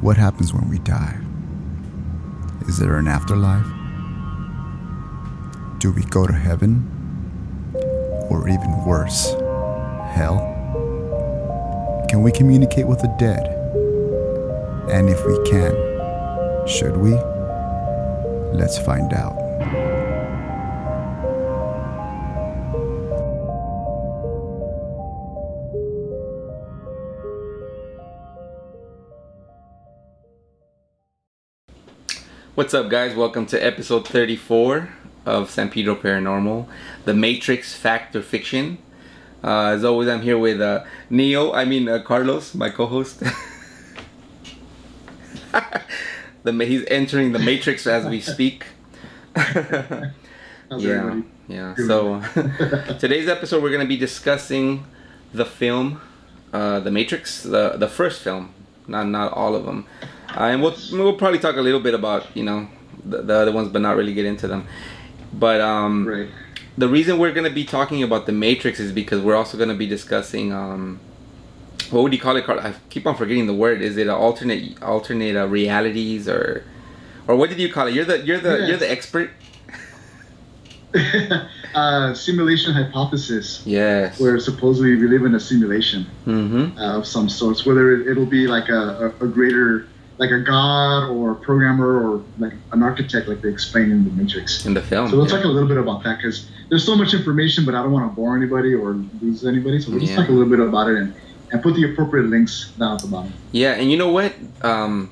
What happens when we die? Is there an afterlife? Do we go to heaven? Or even worse, hell? Can we communicate with the dead? And if we can, should we? Let's find out. What's up, guys? Welcome to episode 34 of Pedro Paranormal, The Matrix, Fact or Fiction. As always, I'm here with Carlos, my co-host. He's entering the Matrix as we speak. Yeah. So today's episode, we're going to be discussing the film, The Matrix, the first film, not all of them. And we'll probably talk a little bit about, the other ones, but not really get into them. But right. The reason we're going to be talking about The Matrix is because we're also going to be discussing, what would you call it, Carl? I keep on forgetting the word. Is it alternate realities, or what did you call it? You're the expert. Simulation hypothesis. Yes. Where supposedly we live in a simulation of some sorts. Whether it'll be like a greater, like a god or a programmer or like an architect, like they explain in The Matrix. In the film. So we'll talk a little bit about that because there's so much information, but I don't want to bore anybody or lose anybody. So we'll just talk a little bit about it and put the appropriate links down at the bottom. Yeah, and you know what? I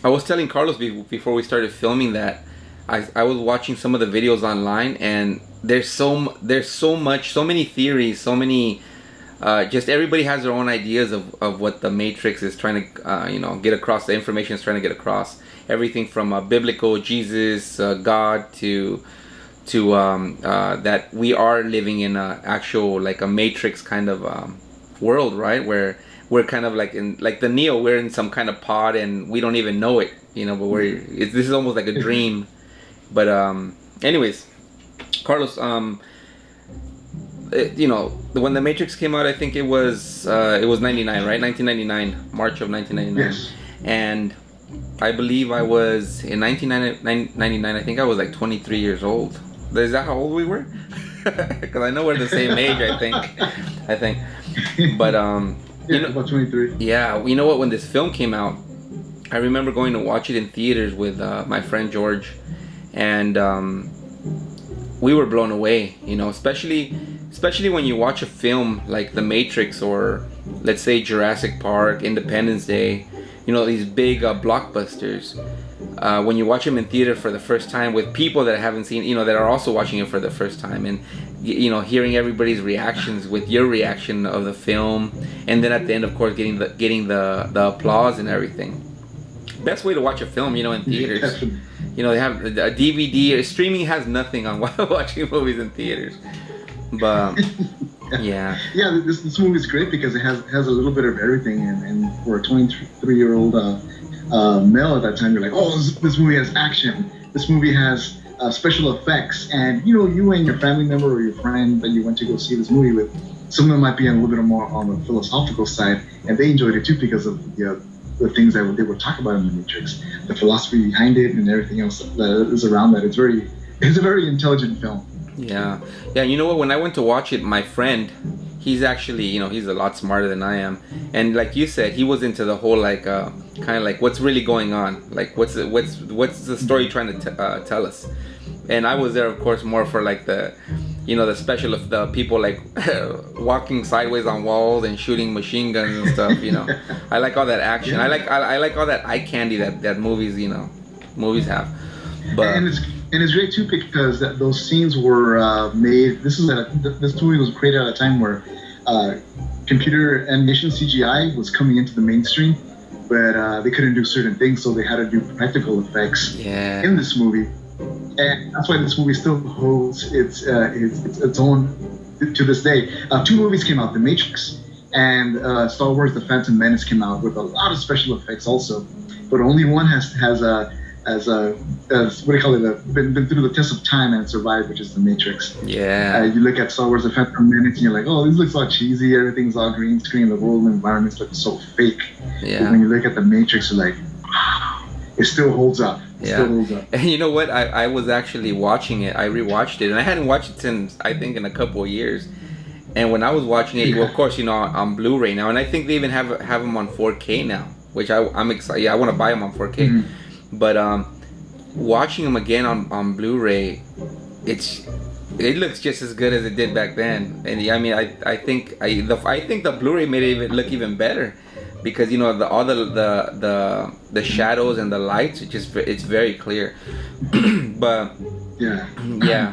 was telling Carlos before we started filming that I was watching some of the videos online, and there's so many theories, so many. Just everybody has their own ideas of what the Matrix is trying to, get across. The information is trying to get across. Everything from biblical Jesus, God to that we are living in a actual like a Matrix kind of world, right? Where we're kind of like the Neo. We're in some kind of pod and we don't even know it, But this is almost like a dream. But anyways, Carlos, when The Matrix came out, I think it was 99, right? 1999, March of 1999. Yes. And I believe I was in 1999. I think I was like 23 years old. Is that how old we were? Because I know we're the same age. I think. But about 23. Yeah, you know what? When this film came out, I remember going to watch it in theaters with my friend George, and we were blown away. Especially when you watch a film like The Matrix or let's say Jurassic Park, Independence Day, these big blockbusters. When you watch them in theater for the first time with people that haven't seen, that are also watching it for the first time, and hearing everybody's reactions with your reaction of the film, and then at the end, of course, getting the applause and everything. Best way to watch a film, in theaters. They have a DVD. Streaming has nothing on watching movies in theaters. But yeah. Yeah, this movie is great because it has a little bit of everything, and for a 23-year-old male at that time, you're like, oh, this movie has action. This movie has special effects, and you and your family member or your friend that you went to go see this movie with, some of them might be a little bit more on the philosophical side, and they enjoyed it too because of the things that they were talking about in The Matrix, the philosophy behind it, and everything else that is around that. It's a very intelligent film. Yeah. You know what? When I went to watch it, my friend, he's actually, he's a lot smarter than I am, and like you said, he was into the whole like kind of like what's really going on, like what's the story trying to tell us. And I was there, of course, more for like the the special of the people like walking sideways on walls and shooting machine guns and stuff. I like all that action. I like all that eye candy that movies have. But and it's great too because those scenes were made. This movie was created at a time where computer animation CGI was coming into the mainstream, but they couldn't do certain things, so they had to do practical effects in this movie. And that's why this movie still holds its own to this day. Two movies came out, The Matrix and Star Wars: The Phantom Menace came out with a lot of special effects also, but only one has what do you call it? Been through the test of time and survived, which is The Matrix. Yeah. You look at Star Wars: The Phantom Menace and you're like, oh, this looks all cheesy. Everything's all green screen. The world and environments look so fake. Yeah. But when you look at The Matrix, you're like, it still holds up. It Yeah. still holds up. And you know what? I was actually watching it. I rewatched it, and I hadn't watched it since I think in a couple of years. And when I was watching it, well, of course, you know, on Blu-ray now, and I think they even have them on 4K now, which I'm excited. Yeah, I want to buy them on 4K. But watching them again on Blu-ray, it looks just as good as it did back then. And I mean, I think the Blu-ray made it even look even better, because you know all the shadows and the lights, it's very clear. But Yeah. yeah.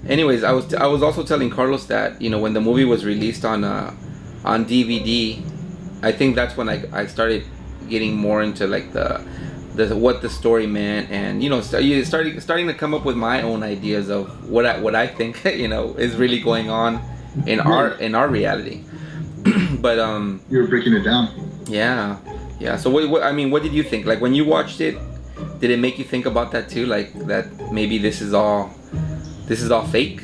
Anyways, I was also telling Carlos that, you know, when the movie was released on DVD, I think that's when I started getting more into like the what the story meant, and you know, starting to come up with my own ideas of what I think you know is really going on in our reality. But You're breaking it down. yeah, yeah. So what I mean, what did you think? Like when you watched it, did it make you think about that too? Like that maybe this is all fake?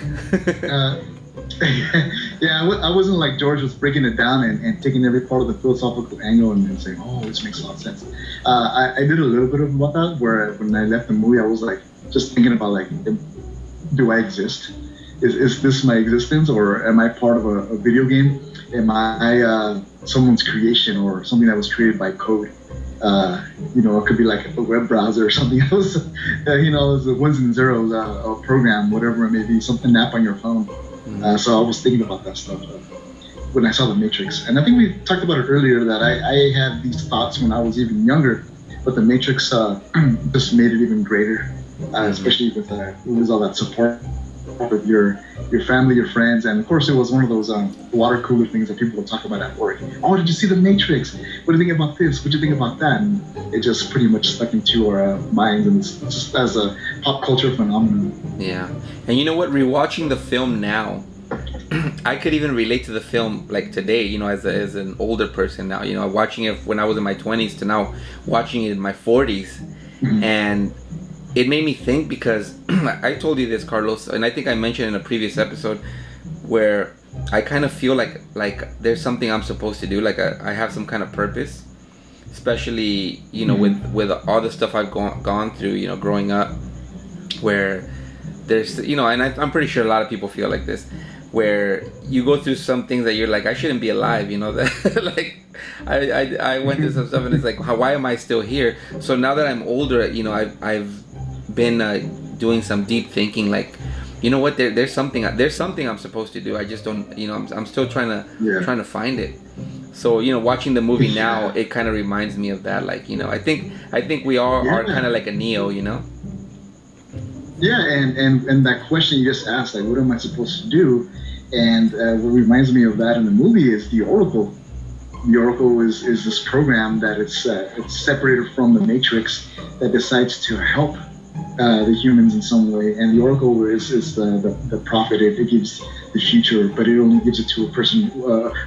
Yeah, I wasn't like George was breaking it down and taking every part of the philosophical angle and saying, oh, this makes a lot of sense. I did a little bit about that, where when I left the movie, I was like just thinking about like, do I exist? Is this my existence, or am I part of a video game? Am I someone's creation, or something that was created by code? You know, it could be like a web browser or something else. You know, the ones and zeros, a program, whatever it may be, something app on your phone. So I was thinking about that stuff when I saw The Matrix. And I think we talked about it earlier that I had these thoughts when I was even younger, but The Matrix just made it even greater, especially with all that support with your family, your friends, and of course it was one of those water cooler things that people would talk about at work. Oh, did you see The Matrix? What do you think about this? What do you think about that? And it just pretty much stuck into our minds, and it's just as a pop culture phenomenon. Yeah. And you know what? Rewatching the film now, I could even relate to the film like today, you know, as an older person now, you know, watching it when I was in my 20s to now watching it in my 40s. And it made me think, because I told you this, Carlos, and I think I mentioned in a previous episode, where I kind of feel like there's something I'm supposed to do, like I have some kind of purpose, especially, you know, with all the stuff I've gone through, you know, growing up, where there's, you know, and I'm pretty sure a lot of people feel like this, where you go through some things that you're like, I shouldn't be alive, you know, that like I went through some stuff, and it's like, why am I still here? So now that I'm older, you know, I've been doing some deep thinking, like, you know what, there's something I'm supposed to do. I just don't, you know, I'm still trying to find it. So, you know, watching the movie now, it kind of reminds me of that. Like, you know, I think we all are kind of like a Neo, you know. Yeah, and that question you just asked, like, what am I supposed to do? And what reminds me of that in the movie is the Oracle. The Oracle is this program that it's separated from the Matrix, that decides to help the humans in some way. And the Oracle is the prophet. It gives the future, but it only gives it to a person,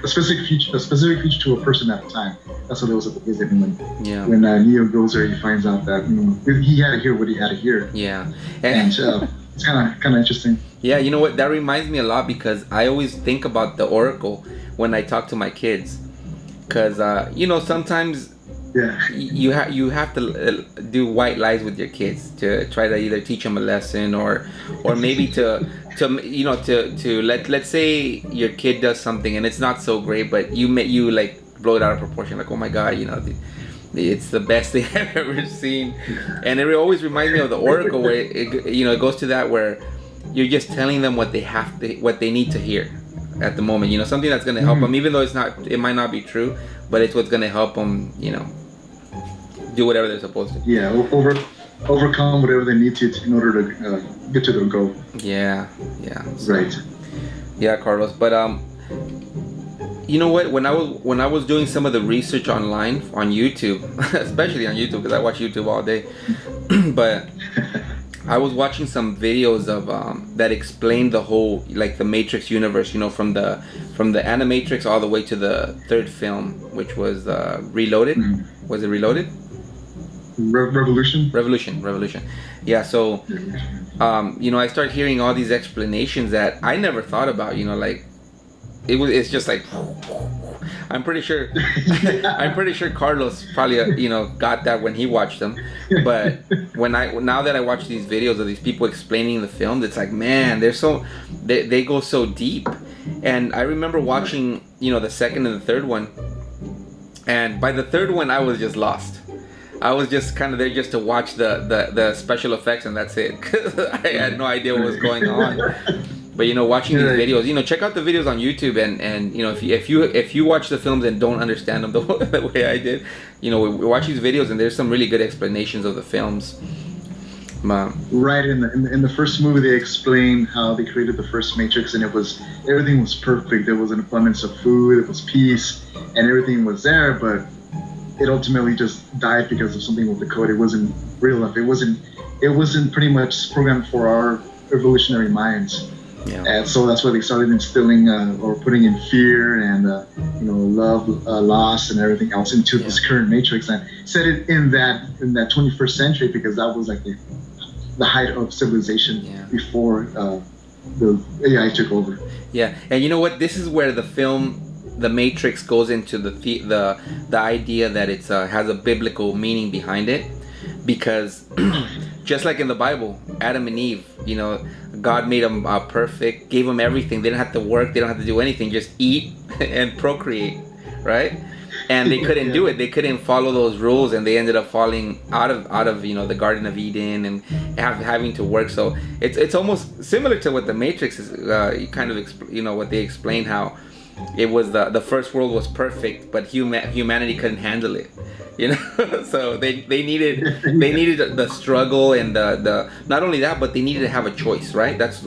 a specific future to a person at a time. That's what it was at the beginning. When Neo goes there, he finds out that, you know, he had to hear what he had to hear. Yeah, and it's kind of interesting. Yeah, you know what? That reminds me a lot, because I always think about the Oracle when I talk to my kids, because you know, sometimes you have to do white lies with your kids to try to either teach them a lesson, or maybe to you know, to let's say your kid does something and it's not so great, but you like blow it out of proportion, like, oh my god, you know, it's the best thing I've ever seen. And it always reminds me of the Oracle, where it goes to that, where you're just telling them what they need to hear at the moment, you know, something that's going to help them, even though it might not be true, but it's what's going to help them, you know, do whatever they're supposed to. Yeah, overcome whatever they need to in order to get to their goal. Yeah. So, right. Yeah, Carlos. But you know what? When I was doing some of the research online on YouTube, especially on YouTube, because I watch YouTube all day, but I was watching some videos of that explained the whole, like, the Matrix universe. You know, from the Animatrix all the way to the third film, which was Reloaded. Was it Reloaded? Revolution. Yeah. So, you know, I start hearing all these explanations that I never thought about. You know, like it's just like, I'm pretty sure. I'm pretty sure Carlos probably got that when he watched them. But now that I watch these videos of these people explaining the film, it's like, man, they go so deep. And I remember watching the second and the third one, and by the third one I was just lost. I was just kind of there just to watch the special effects, and that's it. 'Cause I had no idea what was going on. But watching these videos, check out the videos on YouTube, and if you watch the films and don't understand them the way I did, we watch these videos, and there's some really good explanations of the films. Right, in the first movie they explain how they created the first Matrix, and everything was perfect. There was an abundance of food, it was peace, and everything was there, but it ultimately just died because of something with the code. It wasn't real enough. It wasn't pretty much programmed for our evolutionary minds. Yeah. And so that's why they started instilling or putting in fear and love, loss, and everything else into this current Matrix, and set it in that 21st century, because that was like the height of civilization before the AI took over. Yeah, and you know what? This is where the film The Matrix goes into the idea that it's has a biblical meaning behind it, because just like in the Bible, Adam and Eve, God made them perfect, gave them everything. They didn't have to work, they don't have to do anything, just eat and procreate, right? And they couldn't do it. They couldn't follow those rules, and they ended up falling out of the Garden of Eden and having to work. So it's almost similar to what the Matrix is. Kind of what they explain, how it was the first world was perfect, but humanity couldn't handle it. So they needed the struggle and the not only that, but they needed to have a choice, right? That's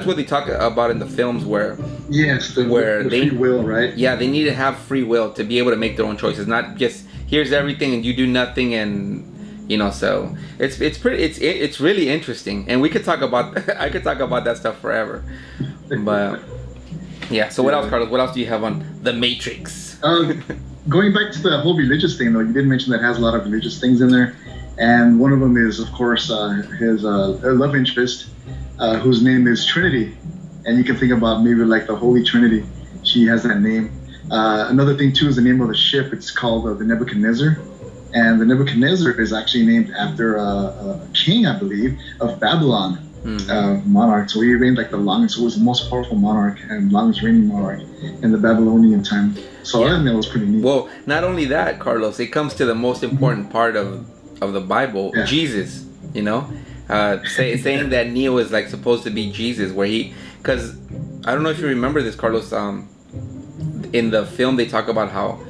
what they talk about in the films, where the free will, right? Yeah, they need to have free will to be able to make their own choices, not just here's everything and you do nothing, and so it's really interesting, and we could talk about I could talk about that stuff forever, but. Yeah, so what else, Carlos? What else do you have on The Matrix? Going back to the whole religious thing, though, you did mention that it has a lot of religious things in there. And one of them is, of course, his love interest, whose name is Trinity. And you can think about maybe like the Holy Trinity. She has that name. Another thing, too, is the name of the ship. It's called the Nebuchadnezzar. And the Nebuchadnezzar is actually named after a king, I believe, of Babylon. Monarch. So he reigned like the longest, so he was the most powerful monarch and longest reigning monarch in the Babylonian time. So I think that was pretty neat. Well, not only that, Carlos, it comes to the most important part of the Bible, Jesus, saying that Neo is like supposed to be Jesus, because I don't know if you remember this, Carlos, in the film they talk about how,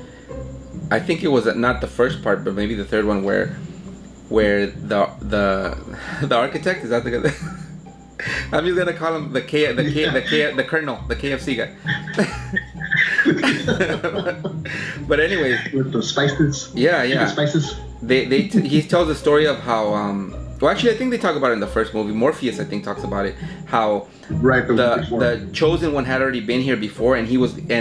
I think it was not the first part, but maybe the third one, where the architect, is that the guy? I'm just gonna call him the colonel, the KFC guy. But anyways, with the spices. Yeah. The spices. He tells the story of how well, actually, I think they talk about it in the first movie. Morpheus, I think, talks about it. How the chosen one had already been here before, and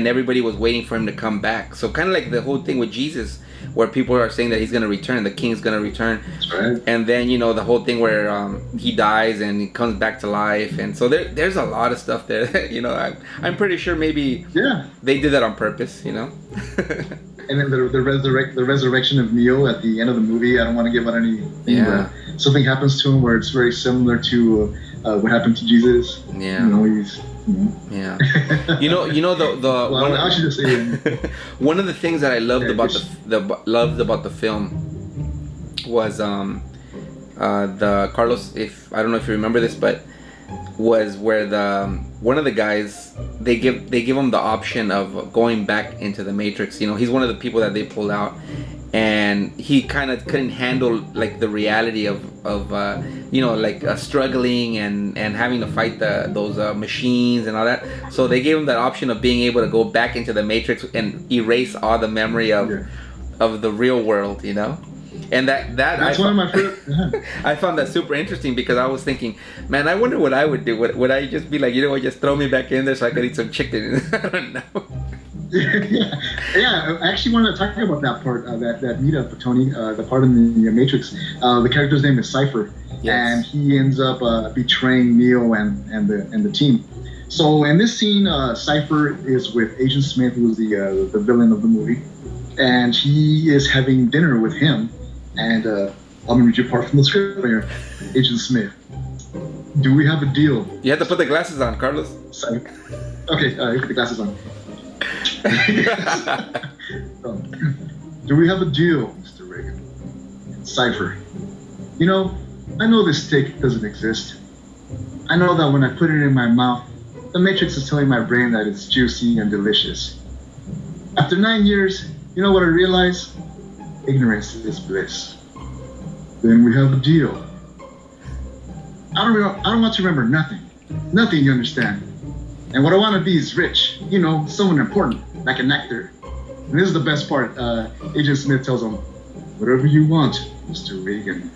everybody was waiting for him to come back. So kind of like the whole thing with Jesus, where people are saying that he's gonna return, the king's gonna return. That's right. And then the whole thing where he dies and he comes back to life, and so there's a lot of stuff there. I'm pretty sure maybe they did that on purpose. And then the resurrection of Neo at the end of the movie. I don't want to give out anything. Yeah. Something happens to him where it's very similar to what happened to Jesus. Yeah. Yeah. The well, I should just say one of the things that I loved about the film was the Carlos. If I don't know if you remember this, but was where one of the guys they give him the option of going back into the Matrix. He's one of the people that they pulled out, and he kind of couldn't handle like the reality of struggling and having to fight those machines and all that. So they gave him that option of being able to go back into the Matrix and erase all the memory of the real world, And that's one of my favorite. I found that super interesting, because I was thinking, man, I wonder what I would do. Would I just be like, just throw me back in there so I could eat some chicken? I don't know. Yeah, I actually wanted to talk about that part, that meetup, Tony, the part in the Matrix. The character's name is Cypher, and he ends up betraying Neo and the team. So in this scene, Cypher is with Agent Smith, who's the villain of the movie, and he is having dinner with him. And I'm gonna read you part from the script here. Agent Smith, do we have a deal? You have to put the glasses on, Carlos. Okay, you put the glasses on. Do we have a deal, Mr. Reagan? Cypher, you know, I know this steak doesn't exist. I know that when I put it in my mouth, the Matrix is telling my brain that it's juicy and delicious. After 9 years, you know what I realize? Ignorance is bliss. Then we have a deal. I don't want to remember nothing. Nothing, you understand? And what I want to be is rich. You know, someone important, like an actor. And this is the best part. Agent Smith tells him, whatever you want, Mr. Reagan.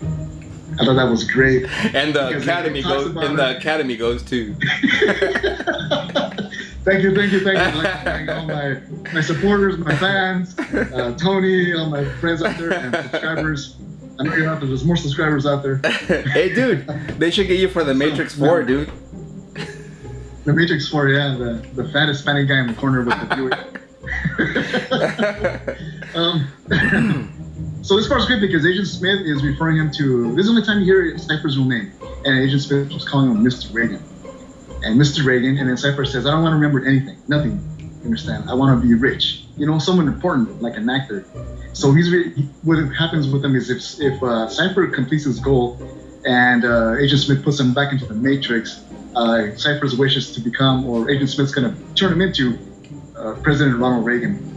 I thought that was great. And the academy goes. And the academy goes too. Thank you. I'd like to thank all my supporters, my fans, Tony, all my friends out there, and subscribers. I know you're out there. There's more subscribers out there. Hey, dude, they should get you for the Matrix 4, dude. The Matrix 4, yeah, the fat Hispanic guy in the corner with the Buick. So this part's great because Agent Smith is referring him to. This is the only time you hear Cypher's real name, and Agent Smith was calling him Mr. Reagan. And Mr. Reagan, and then Cypher says, I don't want to remember anything, nothing. You understand? I want to be rich. You know, someone important, like an actor. So what happens with him is if Cypher completes his goal, and Agent Smith puts him back into the Matrix, Cypher's wishes to become, or Agent Smith's gonna turn him into President Ronald Reagan.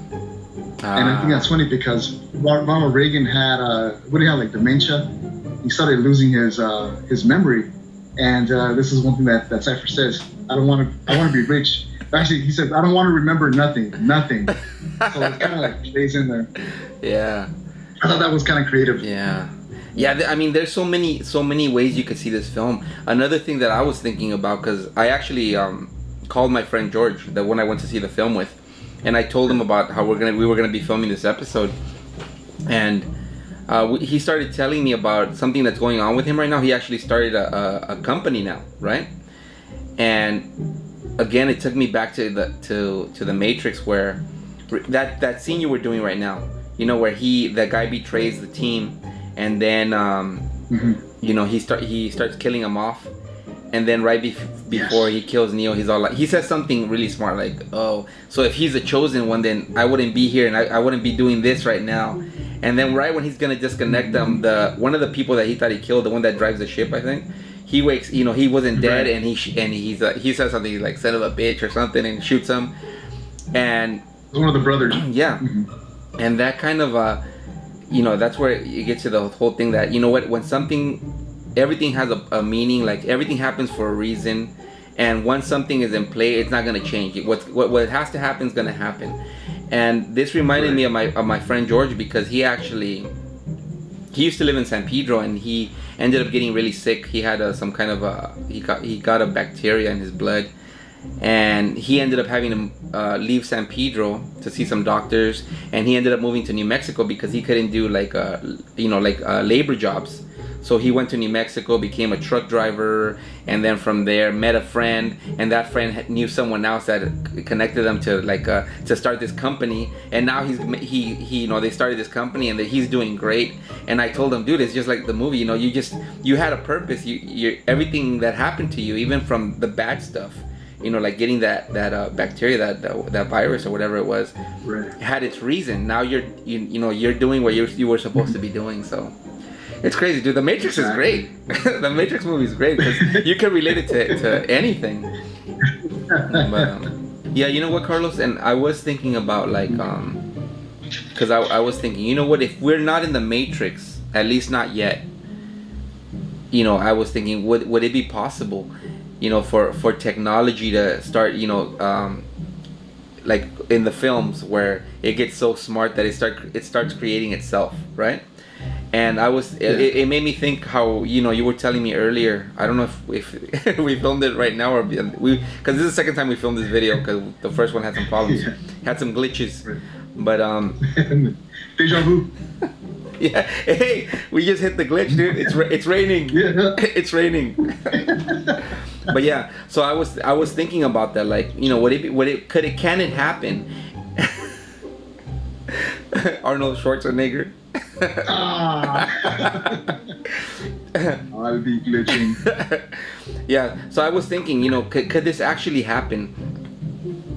And I think that's funny because Ronald Reagan had what do you have, like dementia? He started losing his memory, and this is one thing that Cypher says: I want to be rich. Actually, he said, I don't want to remember nothing. So it kind of like plays in there. Yeah. I thought that was kind of creative. Yeah. I mean, there's so many ways you could see this film. Another thing that I was thinking about, because I actually called my friend George, the one I went to see the film with, and I told him about how we were gonna be filming this episode, and he started telling me about something that's going on with him right now. He actually started a company now, right? And again, it took me back to the Matrix, where that scene you were doing right now, you know, where the guy betrays the team, and then you know, he starts killing him off, and then right before he kills Neo, he's all like, he says something really smart, like, oh, so if he's the chosen one, then I wouldn't be here, and I wouldn't be doing this right now. And then right when he's gonna disconnect them, one of the people that he thought he killed, the one that drives the ship, I think, he wakes, you know, he wasn't dead, and he says something like son of a bitch or something, and shoots him, and one of the brothers. Yeah. And that kind of you know, that's where you get to the whole thing that, you know what, when everything has a meaning, like everything happens for a reason, and once something is in play, it's not going to change. What has to happen is going to happen. And this reminded me of my friend George, because he used to live in San Pedro, and he ended up getting really sick. He had some kind of he got a bacteria in his blood, and he ended up having to leave San Pedro to see some doctors, and he ended up moving to New Mexico because he couldn't do labor jobs. So he went to New Mexico, became a truck driver, and then from there met a friend, and that friend knew someone else that connected them to start this company. And now he you know, they started this company, and he's doing great. And I told him, dude, it's just like the movie, you know, you had a purpose. You everything that happened to you, even from the bad stuff, you know, like getting that bacteria, that virus or whatever it was, had its reason. Now you're doing what you were supposed to be doing. So it's crazy, dude. The Matrix is great. The Matrix movie is great because you can relate it to anything. But yeah, you know what, Carlos? And I was thinking about because I was thinking, you know what? If we're not in the Matrix, at least not yet, you know, I was thinking, would it be possible, you know, for technology to start, you know, like in the films where it gets so smart that it starts creating itself, right? And it made me think how, you know, you were telling me earlier, I don't know if we filmed it right now, or because this is the second time we filmed this video, because the first one had some problems, had some glitches, but Deja vu. Yeah, hey, we just hit the glitch, dude. It's raining. Yeah. It's raining. But yeah, so I was thinking about that, like, you know, can it happen? Arnold Schwarzenegger. I'll be glitching. Yeah, so I was thinking, you know, could this actually happen?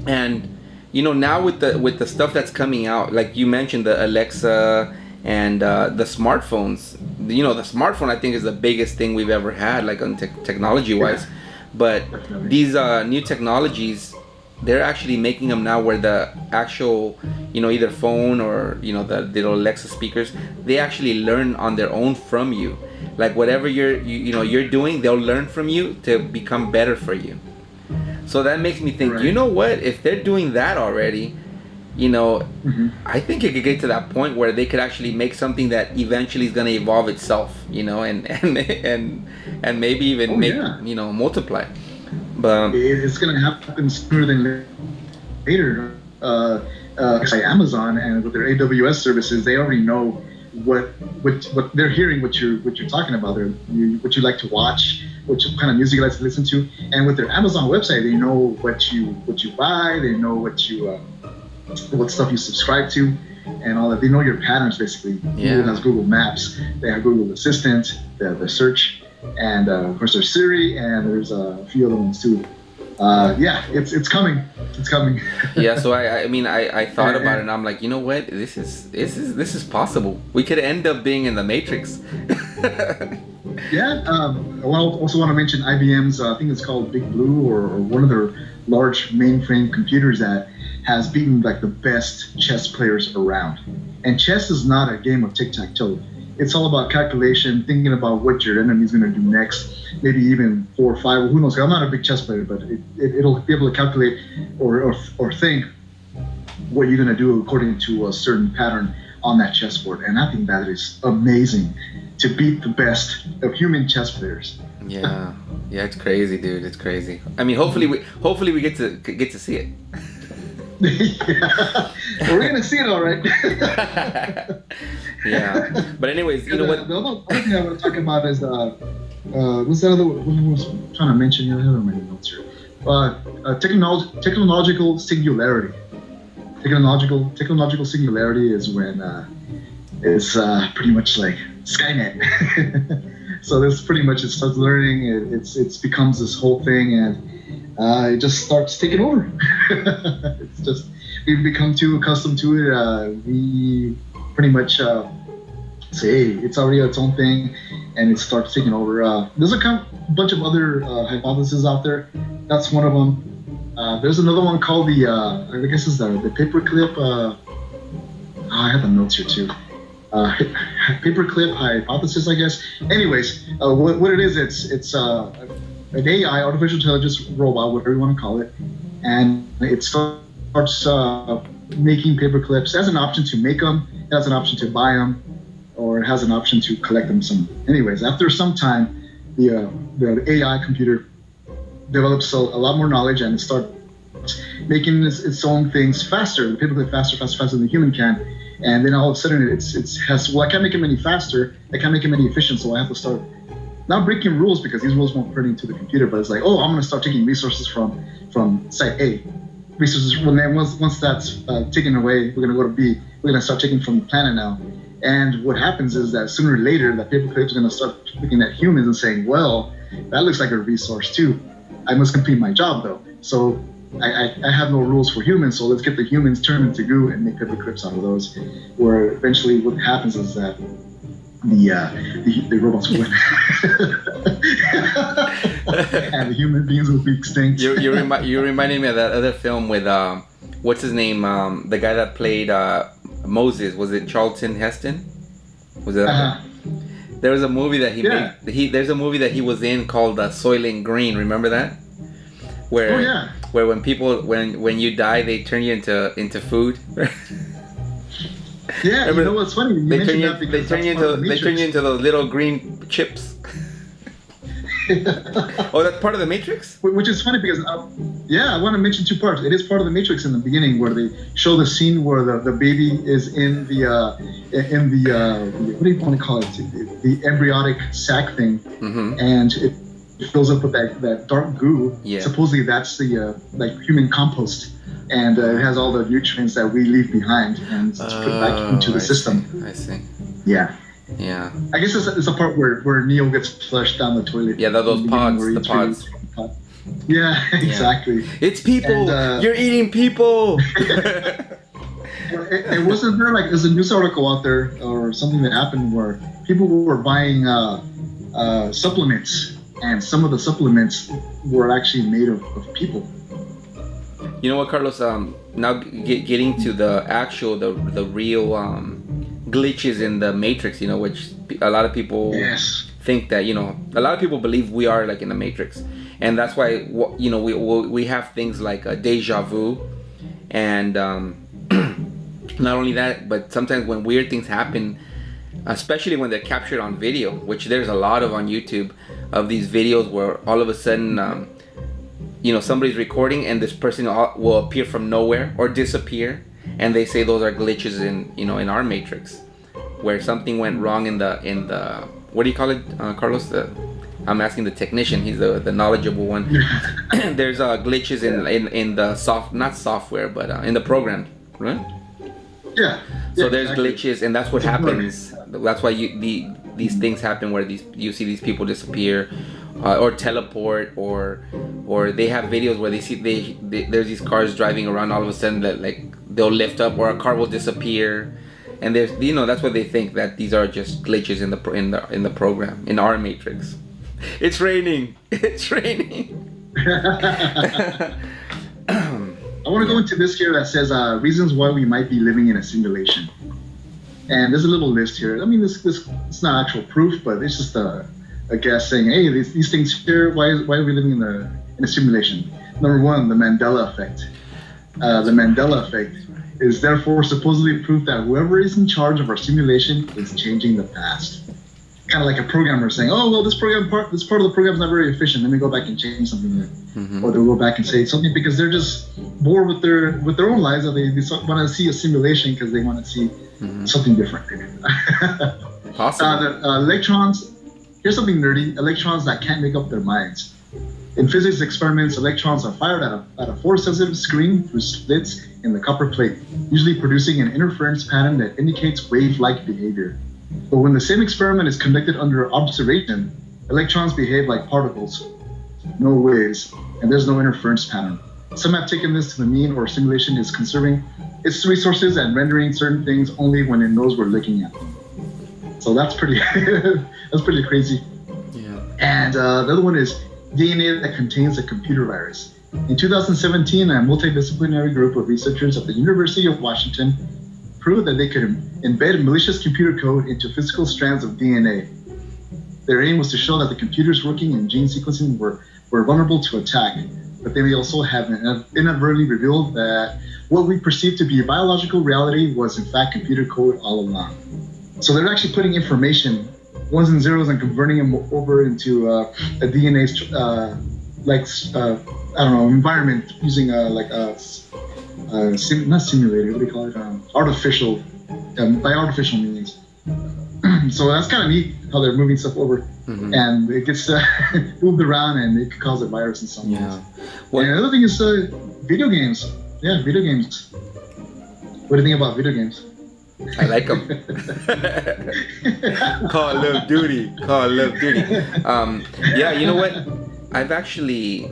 And you know, now with the stuff that's coming out, like you mentioned, the Alexa and the smartphones. You know, the smartphone, I think, is the biggest thing we've ever had, like on technology wise. Yeah. But Definitely. these new technologies, they're actually making them now where the actual, you know, either phone or, you know, the little Alexa speakers, they actually learn on their own from you. Like whatever you're doing, they'll learn from you to become better for you. So that makes me think, Right. you know what? If they're doing that already, you know, Mhm. I think it could get to that point where they could actually make something that eventually is going to evolve itself, you know, and maybe even Oh, make, yeah. you know, multiply. But It's going to happen sooner than later. Like Amazon and with their AWS services, they already know what they're hearing, what you're talking about. What you like to watch, what kind of music you like to listen to, and with their Amazon website, they know what you buy. They know what stuff you subscribe to, and all that. They know your patterns basically. Yeah. Google has Google Maps. They have Google Assistant. They have the search, and of course there's Siri, and there's a few other ones too. Yeah, it's coming. It's coming. yeah, so I mean, I thought about it and I'm like, you know what? This is possible. We could end up being in the Matrix. Yeah. I also want to mention IBM's. I think it's called Big Blue, or one of their large mainframe computers that has beaten like the best chess players around. And chess is not a game of tic-tac-toe. It's all about calculation, thinking about what your enemy's going to do next, maybe even 4 or 5. Who knows? I'm not a big chess player, but it'll be able to calculate or think what you're going to do according to a certain pattern on that chessboard. And I think that is amazing, to beat the best of human chess players. Yeah, it's crazy, dude. It's crazy. I mean, hopefully we get to see it. Yeah. We're gonna see it, all right. Yeah, but anyways, you know what? The other thing I want to talk about is what's that other? What I was trying to mention here. I have my notes here. Technological singularity. Technological singularity is when it's pretty much like Skynet. So this pretty much it starts learning. It becomes this whole thing, and it just starts taking over. It's just we've become too accustomed to it. We pretty much say, hey, it's already its own thing, and it starts taking over. There's a bunch of other hypotheses out there. That's one of them. There's another one called the I guess is the paperclip. I have the notes here too. Paperclip hypothesis, I guess. Anyways, what it is, it's an AI, artificial intelligence robot, whatever you want to call it, and it starts making paperclips. It has an option to make them, it has an option to buy them, or it has an option to collect them. Anyways, after some time, the AI computer develops a lot more knowledge, and it starts making its own things faster, the paperclip faster than the human can. And then all of a sudden, it has, well, I can't make them any faster, I can't make them any efficient, so I have to start not breaking rules, because these rules won't put into the computer, but it's like, oh, I'm going to start taking resources from site A. Resources, well, then once that's taken away, we're going to go to B. We're going to start taking from the planet now. And what happens is that sooner or later, that paperclip is going to start looking at humans and saying, well, that looks like a resource too. I must complete my job though. So I have no rules for humans, so let's get the humans turned into goo and make paperclips out of those. Where eventually what happens is that the robots will win. And the human beings will be extinct. You reminded me of that other film with what's his name? The guy that played Moses. Was it Charlton Heston? Was it? There was a movie that he made. There's a movie that he was in called Soylent Green. Remember that? Where when people when you die, they turn you into food. Yeah, remember, you know what's funny? They turn you into those little green chips. Oh, that's part of the Matrix? Which is funny because, I want to mention two parts. It is part of the Matrix in the beginning, where they show the scene where the baby is in the what do you want to call it? The embryonic sac thing, and fills up with that dark goo. Yeah. Supposedly that's the like human compost, and it has all the nutrients that we leave behind, and it's put back into the system. I see. Yeah. Yeah. I guess it's a part where Neo gets flushed down the toilet. Yeah, those pods. The pods. Yeah, exactly. It's people. And, you're eating people. It wasn't there, like, there's a news article out there or something that happened where people were buying supplements, and some of the supplements were actually made of people. You know what, Carlos? Now getting to the actual, the real glitches in the Matrix, you know, which a lot of people think that, you know, a lot of people believe we are like in the Matrix, and that's why, you know, we have things like a deja vu, and not only that, but sometimes when weird things happen, especially when they're captured on video, which there's a lot of on YouTube, of these videos where all of a sudden, you know, somebody's recording and this person will appear from nowhere or disappear, and they say those are glitches in, you know, in our Matrix, where something went wrong in the what do you call it, Carlos? I'm asking the technician. He's the knowledgeable one. There's glitches in the not software, but in the program, right? Yeah. So there's glitches, and that's what happens. That's why these things happen, where you see these people disappear, or teleport, or they have videos where there's these cars driving around, all of a sudden that, like, they'll lift up, or a car will disappear, and there's, you know, that's why they think that these are just glitches in the program, in our Matrix. It's raining. It's raining. I want to go into this here that says reasons why we might be living in a simulation. And there's a little list here. I mean, this it's not actual proof, but it's just a guess saying, hey, these things here, why are we living in a simulation? Number one, the Mandela effect. The Mandela effect is therefore supposedly proof that whoever is in charge of our simulation is changing the past. Kind of like a programmer saying, oh, well, this part of the program is not very efficient. Let me go back and change something there. Mm-hmm. Or they'll go back and say something because they're just bored with their own lives, and they want to see a simulation because they want to see something different. Possible. Electrons, here's something nerdy. Electrons that can't make up their minds. In physics experiments, electrons are fired at a force-sensitive screen through slits in the copper plate, usually producing an interference pattern that indicates wave-like behavior. But when the same experiment is conducted under observation, electrons behave like particles, no waves, and there's no interference pattern. Some have taken this to the mean or simulation is conserving its resources and rendering certain things only when it knows we're looking at them. So that's pretty crazy. Yeah. And the other one is DNA that contains a computer virus. In 2017, a multidisciplinary group of researchers at the University of Washington proved that they could embed malicious computer code into physical strands of DNA. Their aim was to show that the computers working in gene sequencing were vulnerable to attack, but they also have inadvertently revealed that what we perceive to be a biological reality was in fact computer code all along. So they're actually putting information, ones and zeros, and converting them over into a DNA, environment using not simulator, what do you call it? Artificial, by artificial means. So that's kind of neat how they're moving stuff over, and it gets moved around, and it could cause a virus in some ways. Well, and another thing is video games. Yeah, video games. What do you think about video games? I like them. Call of Duty. Yeah, you know what? I've actually,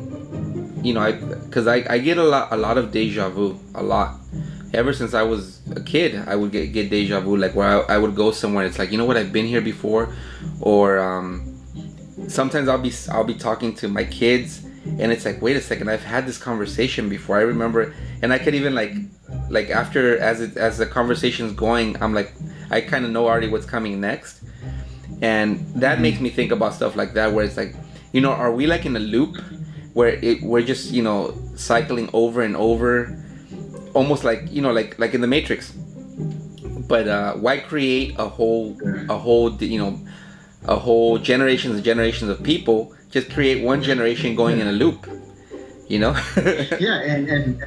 you know, because I get a lot of deja vu, a lot. Ever since I was a kid, I would get deja vu, like where I would go somewhere. It's like, you know what, I've been here before, or sometimes I'll be talking to my kids, and it's like, wait a second, I've had this conversation before. I remember, and I could even like after as the conversation's going, I'm like, I kind of know already what's coming next, and that makes me think about stuff like that, where it's like, you know, are we like in a loop where we're just, you know, cycling over and over, almost like, you know, like in the Matrix. But why create a whole generations and generations of people? Just create one generation going in a loop, you know? Yeah, and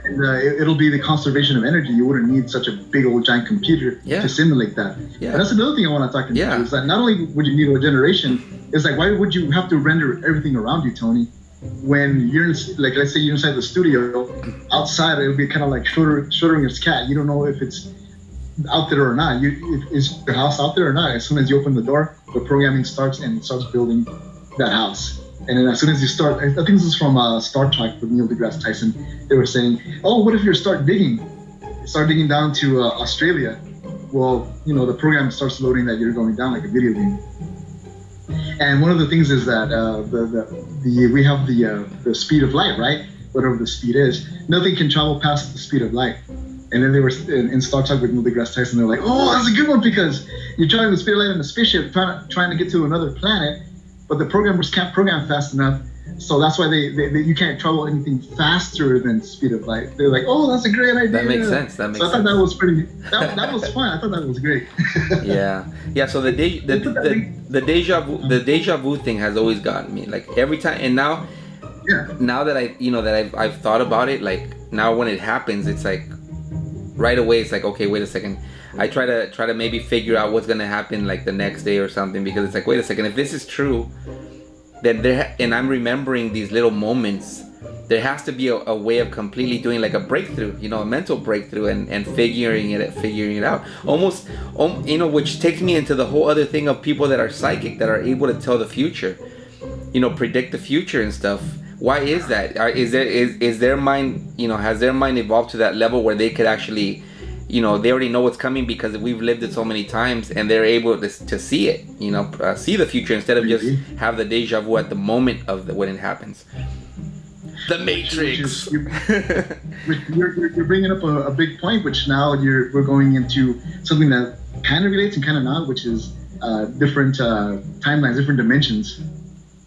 it'll be the conservation of energy. You wouldn't need such a big old giant computer to simulate that. Yeah. And that's another thing I want to talk about is that not only would you need a generation, It's like, why would you have to render everything around you, Tony? When you're like, let's say you're inside the studio, outside it would be kind of like Schrodinger's cat. You don't know if it's out there or not. Is your house out there or not? As soon as you open the door, the programming starts and it starts building that house. And then as soon as you start, I think this is from Star Trek with Neil deGrasse Tyson. They were saying, oh, what if you start digging down to Australia? Well, the program starts loading that you're going down like a video game. And one of the things is that we have the speed of light, right? Whatever the speed is, nothing can travel past the speed of light. And then they were in Star Trek with Neil deGrasse Tyson. They're like, oh, that's a good one because you're traveling the speed of light in a spaceship, trying to get to another planet, but the programmers can't program fast enough. So that's why you can't travel anything faster than speed of light. They're like, oh, that's a great idea. That makes sense. So I thought that was pretty. That was fun. I thought that was great. Yeah. So the deja vu thing has always gotten me. Like every time, and now that I've thought about it, like now when it happens, it's like right away. It's like, okay, wait a second. I try to maybe figure out what's gonna happen like the next day or something, because it's like, wait a second, if this is true, then and I'm remembering these little moments, there has to be a way of completely doing like a breakthrough, a mental breakthrough, and figuring it out. Almost, which takes me into the whole other thing of people that are psychic, that are able to tell the future, predict the future and stuff. Why is that? Is their mind, has their mind evolved to that level where they could actually, they already know what's coming because we've lived it so many times, and they're able to see it, see the future instead of just have the deja vu at the moment of when it happens. The Matrix. You're bringing up a big point, which now we're going into something that kind of relates and kind of not, which is different timelines, different dimensions.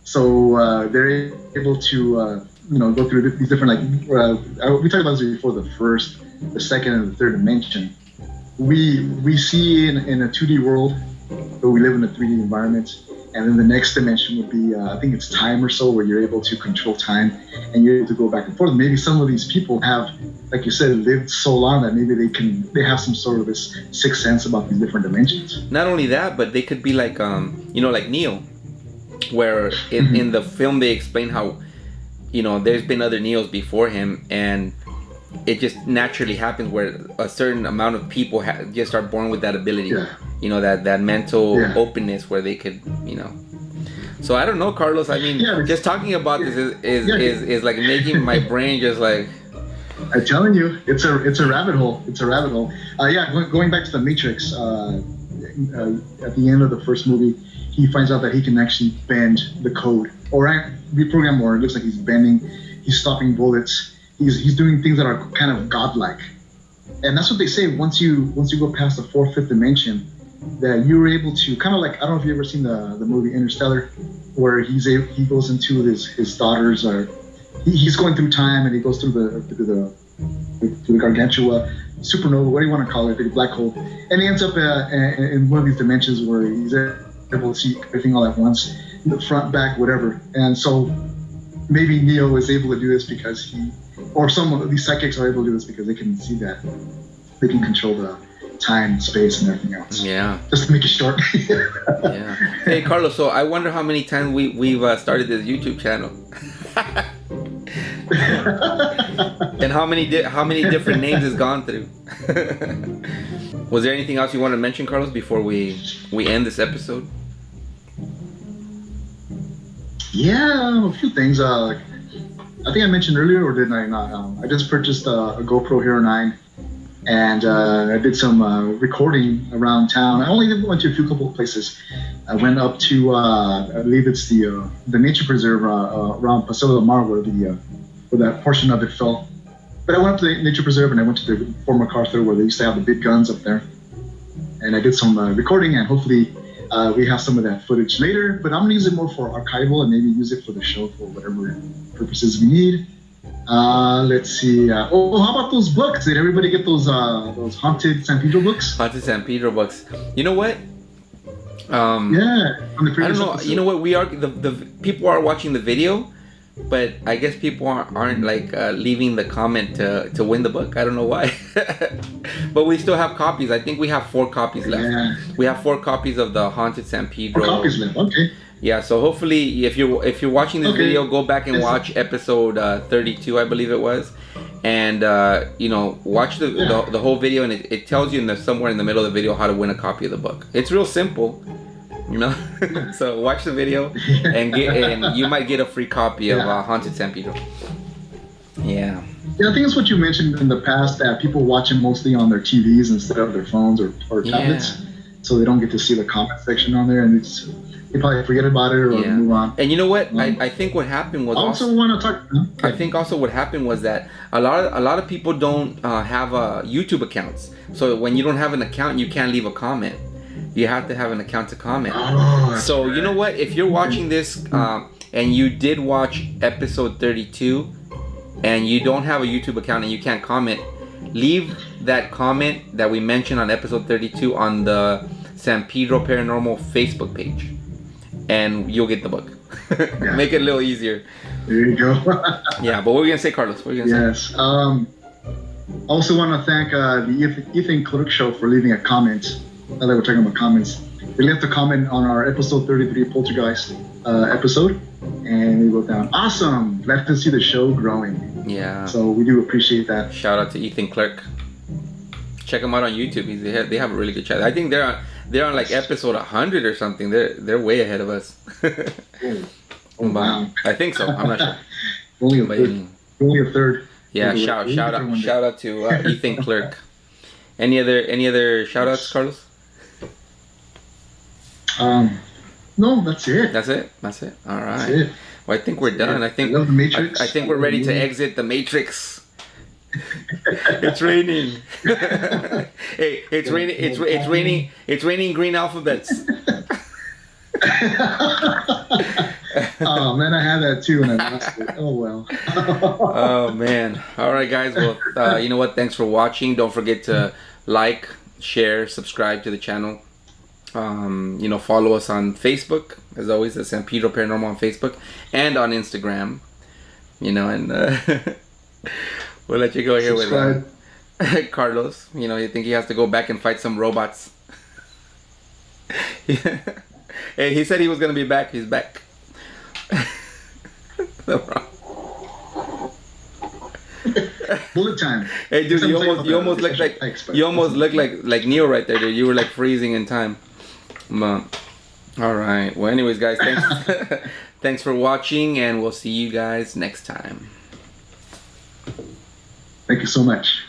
So they're able to go through these different we talked about this before, the first, the second, and the third dimension. We see in a 2D world, but we live in a 3D environment. And then the next dimension would be, I think it's time or so, where you're able to control time and you're able to go back and forth. Maybe some of these people have, like you said, lived so long that maybe they have some sort of this sixth sense about these different dimensions. Not only that, but they could be like, like Neo, where in the film they explain how, there's been other Neos before him, and it just naturally happens where a certain amount of people just are born with that ability. Yeah. That mental openness where they could, So I don't know, Carlos. I mean, just talking about this is like making my brain just like. I'm telling you, it's a rabbit hole. It's a rabbit hole. Going back to the Matrix. At the end of the first movie, he finds out that he can actually bend the code, or reprogram, or it looks like he's bending. He's stopping bullets. He's doing things that are kind of godlike, and that's what they say. Once you go past the fourth, fifth dimension, that you're able to kind of like, I don't know if you've ever seen the movie Interstellar, where he goes into his daughters, or he's going through time, and he goes through the gargantua supernova, what do you want to call it, the black hole, and he ends up in one of these dimensions where he's able to see everything all at once, front, back, whatever. And so maybe Neo is able to do this because some of these psychics are able to do this because they can see that they can control the time, space, and everything else. Yeah. Just to make it short. Yeah. Hey, Carlos. So I wonder how many times we've started this YouTube channel. And how many different names it's gone through. Was there anything else you want to mention, Carlos, before we end this episode? Yeah, a few things. I think I mentioned earlier, or didn't I not? I just purchased a GoPro Hero 9, and I did some recording around town. I only went to a couple of places. I went up to, I believe it's the nature preserve around Paseo del Mar, where that portion of it fell. But I went up to the nature preserve, and I went to the Fort MacArthur, where they used to have the big guns up there. And I did some recording, and hopefully we have some of that footage later. But I'm gonna use it more for archival, and maybe use it for the show for whatever purposes we need. Let's see. How about those books? Did everybody get those Haunted San Pedro books? Haunted San Pedro books. You know what? Yeah. On the I don't know. episode. You know what? We are the people are watching the video, but I guess people aren't like leaving the comment to win the book. I don't know why. But we still have copies. I think we have 4 copies left. Yeah. We have 4 copies of the Haunted San Pedro. 4 copies left. Okay. Yeah, so hopefully if you're watching this video, go back and watch episode 32, I believe it was, and watch the whole video, and it tells you somewhere in the middle of the video how to win a copy of the book. It's real simple, So watch the video and you might get a free copy of Haunted San Pedro. Yeah. Yeah, I think it's what you mentioned in the past, that people watch it mostly on their TVs instead of their phones or tablets, so they don't get to see the comment section on there, and they probably forget about it or move on. And you know what? I think what happened was also want to talk. I think also what happened was that a lot of people don't have YouTube accounts. So when you don't have an account, you can't leave a comment. You have to have an account to comment. So you know what? If you're watching this and you did watch episode 32 and you don't have a YouTube account and you can't comment, leave that comment that we mentioned on episode 32 on the San Pedro Paranormal Facebook page, and you'll get the book. Make it a little easier. There you go. Yeah, but what were you gonna say, Carlos? What were you gonna say? Yes. Also want to thank the Ethan Clerk Show for leaving a comment. Now that we're talking about comments, they left a comment on our episode 33 Poltergeist episode, and they wrote down, "Awesome! Glad to see the show growing." Yeah. So we do appreciate that. Shout out to Ethan Clerk. Check them out on YouTube. They have a really good chat. I think they're on like episode 100 or something. They're way ahead of us. Wow. I think so. I'm not sure. Only a third. Yeah. Shout out to Ethan Clerk. Any other shout outs, Carlos? No, that's it. That's it. All right. That's it. Well, I think we're done. I think love the Matrix. I think we're ready to exit the Matrix. It's raining. Hey, it's raining. It's raining. It's raining green alphabets. Oh man, I had that too and I lost it. Oh well. Oh man. All right, guys. Well, you know what? Thanks for watching. Don't forget to like, share, subscribe to the channel. Follow us on Facebook, as always, at San Pedro Paranormal on Facebook and on Instagram. And we'll let you go here with Carlos. You think he has to go back and fight some robots. Hey, he said he was gonna be back. He's back. No problem. Bullet time. Hey, dude, you almost look like Neo right there, dude. You were like freezing in time. All right. Well, anyways, guys, thanks. Thanks for watching, and we'll see you guys next time. Thank you so much.